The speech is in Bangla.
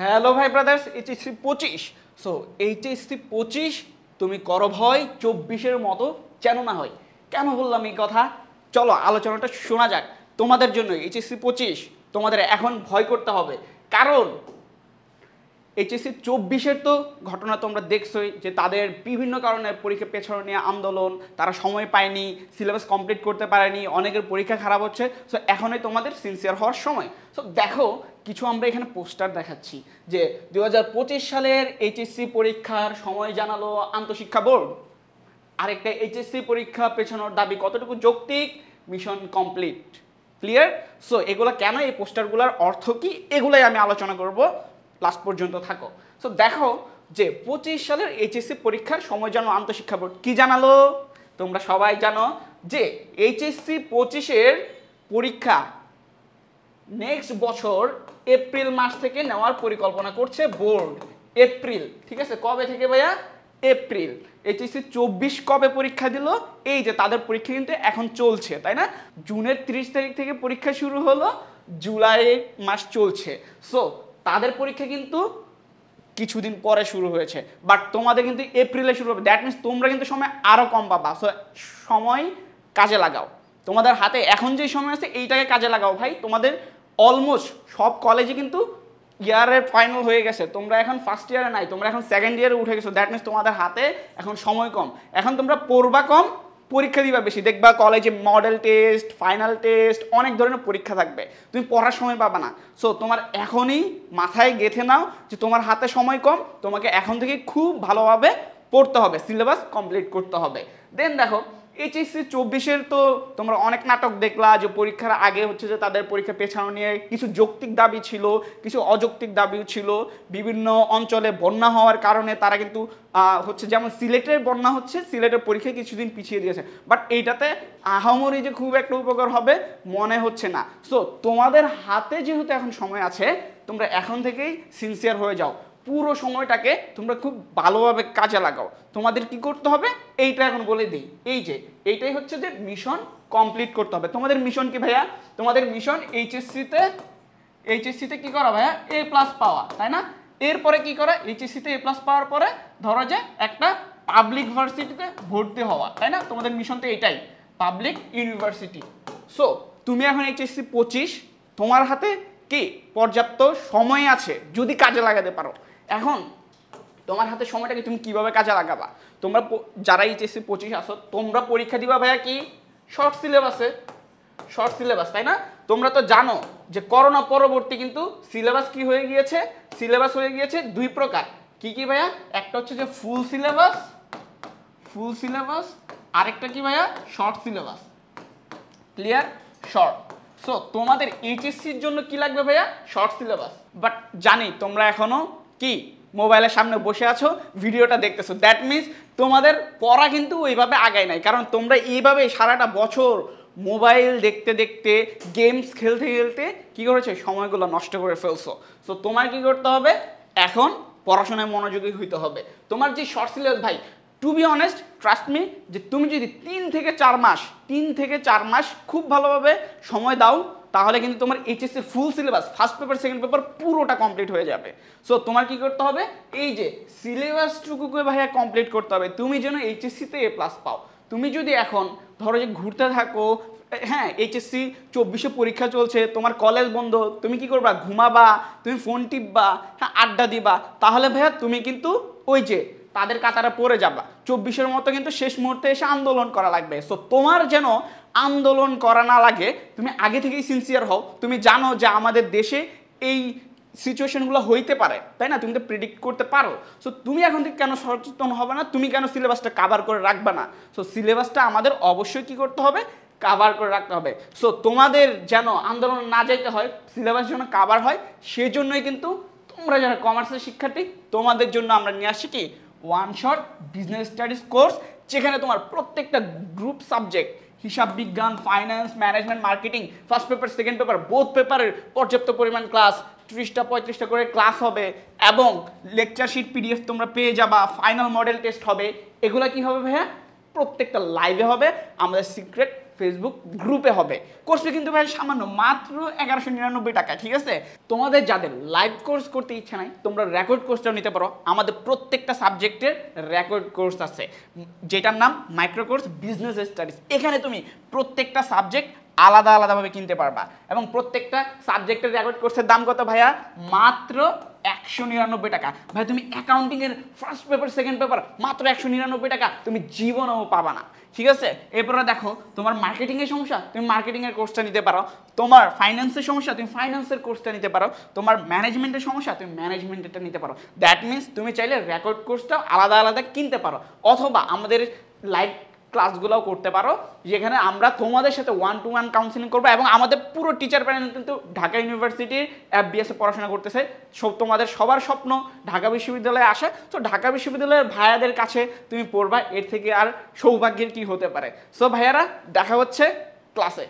হ্যালো ভাই ব্রাদার্স, এইচএসসি 25। সো এইচএসসি 25 তুমি করো ভয়, 24-এর মতো যেন না হয়। কেন বললাম এই কথা? চলো আলোচনাটা শোনা যাক। তোমাদের জন্য এইচএসসি 25 তোমাদের এখন ভয় করতে হবে, কারণ এইচএসসি 24-এর তো ঘটনা তোমরা দেখছোই যে তাদের বিভিন্ন কারণে পরীক্ষা পেছানো নিয়ে আন্দোলন, তারা সময় পায়নি, সিলেবাস কমপ্লিট করতে পারেনি, অনেকের পরীক্ষা খারাপ হচ্ছে। সো এখনই তোমাদের সিনসিয়ার হওয়ার সময়। সো দেখো, কিছু আমরা এখানে পোস্টার দেখাচ্ছি যে 2025 সালের এইচএসসি পরীক্ষার সময় জানালো আন্তঃশিক্ষা বোর্ড। আরেকটা এইচএসসি পরীক্ষা পেছানোর দাবি কতটুকু যৌক্তিক, মিশন কমপ্লিট। ক্লিয়ার? সো এগুলো কেন, এই পোস্টারগুলোর অর্থ কি, এগুলাই আমি আলোচনা করব। লাস্ট পর্যন্ত থাকো। সো দেখো যে 25 সালের এইচএসসি পরীক্ষার সময় জানালো আন্তঃশিক্ষা বোর্ড। কি জানালো? তোমরা সবাই জানো যে এইচএসসি 25-এর পরীক্ষা নেক্সট বছর এপ্রিল মাস থেকে নেওয়ার পরিকল্পনা করছে বোর্ড। এপ্রিল, ঠিক আছে? কবে থেকে ভাইয়া? এপ্রিল। এইচএসসি 24 কবে পরীক্ষা দিল? এই যে তাদের পরীক্ষা কিন্তু এখন চলছে, তাই না? জুনের 30 তারিখ থেকে পরীক্ষা শুরু হলো, জুলাই মাস চলছে। সো তাদের পরীক্ষা কিন্তু কিছুদিন পরে শুরু হয়েছে, বাট তোমাদের কিন্তু এপ্রিলে শুরু হবে। দ্যাট মিনস তোমরা কিন্তু সময় আরও কম পাবা। সো সময় কাজে লাগাও। তোমাদের হাতে এখন যে সময় আছে এইটাকে কাজে লাগাও ভাই। তোমাদের অলমোস্ট সব কলেজে কিন্তু ইয়ারের ফাইনাল হয়ে গেছে, তোমরা এখন ফার্স্ট ইয়ারে নাই, তোমরা এখন সেকেন্ড ইয়ারে উঠে গেছো। দ্যাট মিনস তোমাদের হাতে এখন সময় কম। এখন তোমরা পড়বা কম, পরীক্ষা দিবা বেশি। দেখবা কলেজে মডেল টেস্ট, ফাইনাল টেস্ট, অনেক ধরনের পরীক্ষা থাকবে, তুমি পড়ার সময় পাবা না। সো তোমার এখনই মাথায় গেঁথে নাও যে তোমার হাতে সময় কম, তোমাকে এখন থেকে খুব ভালোভাবে পড়তে হবে, সিলেবাস কমপ্লিট করতে হবে। দেন দেখো এইচএসসি 24-এর তো তোমরা অনেক নাটক দেখলা যে পরীক্ষার আগে হচ্ছে যে তাদের পরীক্ষা পেছানো নিয়ে কিছু যৌক্তিক দাবি ছিল, কিছু অযৌক্তিক দাবিও ছিল। বিভিন্ন অঞ্চলে বন্যা হওয়ার কারণে তারা কিন্তু হচ্ছে, যেমন সিলেটের বন্যা হচ্ছে, সিলেটের পরীক্ষা কিছুদিন পিছিয়ে দিয়েছে। বাট এইটাতে আহামরি যে খুব একটা উপকার হবে মনে হচ্ছে না। সো তোমাদের হাতে যেহেতু এখন সময় আছে, তোমরা এখন থেকেই সিনসিয়ার হয়ে যাও, পুরো সময়টাকে তোমরা খুব ভালোভাবে কাজে লাগাও। তোমাদের কি করতে হবে এইটা এখন বলে দিই। এই যে এইটাই হচ্ছে যে মিশন কমপ্লিট করতে হবে। তোমাদের মিশন কি ভাইয়া? তোমাদের মিশন এইচএসসিতে কি করা ভাইয়া? A+ পাওয়া, তাই না? এরপরে কি করা? এইচএসসিতে A+ পাওয়ার পরে ধরো যে একটা পাবলিক ভার্সিটিতে ভর্তি হওয়া, তাই না? তোমাদের মিশন তো এটাই, পাবলিক ইউনিভার্সিটি। সো তুমি এখন এইচএসসি 25, তোমার হাতে কি পর্যাপ্ত সময় আছে যদি কাজে লাগাতে পারো। এখন তোমার হাতে সময়টাকে তুমি কিভাবে কাজে লাগাবা? তোমরা যারা এইচএসসি 25 আসো, তোমরা পরীক্ষা দিবা ভাইয়া কি শর্ট সিলেবাস, তাই না? তোমরা তো জানো যে করোনা পরবর্তী কিন্তু সিলেবাস কি হয়ে গিয়েছে? সিলেবাস হয়ে গিয়েছে দুই প্রকার। কি কি ভাইয়া? একটা হচ্ছে যে ফুল সিলেবাস, আরেকটা কি ভাইয়া? Short syllabus. Clear? Short. So তোমাদের এইচএসসির জন্য কি লাগবে ভাইয়া? Short syllabus. বাট জানি তোমরা এখনো কি মোবাইলের সামনে বসে আছো, ভিডিওটা দেখতেছো। দ্যাট মিনস তোমাদের পড়া কিন্তু ওইভাবে আগায় নাই, কারণ তোমরা এইভাবে সারাটা বছর মোবাইল দেখতে দেখতে, গেমস খেলতে খেলতে কি করেছে? সময়গুলো নষ্ট করে ফেলছো। সো তোমার কি করতে হবে? এখন পড়াশোনায় মনোযোগী হইতে হবে। তোমার যে শর্ট সিলেবাস ভাই, to be honest, trust me, যে তুমি যদি 3 থেকে 4 মাস খুব ভালোভাবে সময় দাও, তাহলে কিন্তু তোমার HSC full syllabus, first paper second paper পুরোটা কমপ্লিট হয়ে যাবে। সো তোমার কি করতে হবে? এই যে সিলেবাসটুকুকে ভাইয়া কমপ্লিট করতে হবে, তুমি যেন এইচএসসিতে A+ পাও। তুমি যদি এখন ধরো যে ঘুরতে থাকো, হ্যাঁ এইচএসসি 24-এ পরীক্ষা চলছে, তোমার কলেজ বন্ধ, তুমি কি করবা? ঘুমাবা, তুমি ফোন টিপবা, হ্যাঁ আড্ডা দিবা, তাহলে ভাইয়া তুমি কিন্তু ওই যে তাদের কাতারে পড়ে যাবা। 24-এর মতো কিন্তু শেষ মুহূর্তে এসে আন্দোলন করা লাগবে। সো তোমার যেন আন্দোলন করা না লাগে, তুমি আগে থেকেই সিনসিয়ার হও। তুমি জানো যে আমাদের দেশে এই সিচুয়েশনগুলো হইতে পারে, তাই না? তুমি তো প্রেডিক্ট করতে পারো। সো তুমি এখন থেকে কেন সচেতন হবে না? তুমি কেন সিলেবাসটা কাভার করে রাখবে না? সো সিলেবাসটা আমাদের অবশ্যই কি করতে হবে? কাভার করে রাখতে হবে। সো তোমাদের যেন আন্দোলন না যাইতে হয়, সিলেবাস যেন কাভার হয়, সেজন্যই কিন্তু তোমরা যারা কমার্সের শিক্ষার্থী, তোমাদের জন্য আমরা নিয়ে আসছি কি one shot business studies course, যেখানে তোমার প্রত্যেকটা গ্রুপ সাবজেক্ট, হিসাব বিজ্ঞান, finance, management, marketing, first paper second paper both পেপারের পর্যাপ্ত পরিমাণ ক্লাস, 30-35টা করে ক্লাস হবে, এবং লেকচার শিট পিডিএফ তোমরা পেয়ে যাবা, ফাইনাল মডেল টেস্ট হবে। এগুলো কি হবে ভাইয়া? প্রত্যেকটা লাইভে হবে, আমাদের সিক্রেট ফেসবুক গ্রুপে হবে। কোর্স ফি কিন্তু ভাই সামান্য মাত্র 1199 টাকা, ঠিক আছে? তোমাদের যাদের লাইভ কোর্স করতে ইচ্ছা নাই তোমরা রেকর্ড কোর্সটাও নিতে পারো। আমাদের প্রত্যেকটা সাবজেক্টের রেকর্ড কোর্স আছে, যেটার নাম মাইক্রো কোর্স বিজনেস স্টাডিজ। এখানে তুমি প্রত্যেকটা সাবজেক্ট আলাদা আলাদাভাবে কিনতে পারবা এবং প্রত্যেকটা সাবজেক্টের রেকর্ড কোর্সের দাম কত ভাইয়া? মাত্র 199 টাকা। ভাই তুমি অ্যাকাউন্টিং এর ফার্স্ট পেপার সেকেন্ড পেপার মাত্র 199 টাকা তুমি জীবনেও পাবা না, ঠিক আছে? এরপরে দেখো তোমার মার্কেটিং এর সমস্যা, তুমি মার্কেটিং এর কোর্সটা নিতে পারো। তোমার ফাইন্যান্সের সমস্যা, তুমি ফাইন্যান্সের কোর্সটা নিতে পারো। তোমার ম্যানেজমেন্টের সমস্যা, তুমি ম্যানেজমেন্টেরটা নিতে পারো। দ্যাট মিনস তুমি চাইলে রেকর্ড কোর্সটাও আলাদা আলাদা কিনতে পারো, অথবা আমাদের লাইভ ক্লাসগুলোও করতে পারো, যেখানে আমরা তোমাদের সাথে 1-to-1 কাউন্সিলিং করবো। এবং আমাদের পুরো টিচার প্যানেল কিন্তু ঢাকা ইউনিভার্সিটির FBS-এ পড়াশোনা করতেছে। সব তোমাদের সবার স্বপ্ন ঢাকা বিশ্ববিদ্যালয়ে আসে, তো ঢাকা বিশ্ববিদ্যালয়ের ভাইয়াদের কাছে তুমি পড়বা, এর থেকে আর সৌভাগ্যের কি হতে পারে? সো ভাইয়ারা দেখা হচ্ছে ক্লাসে।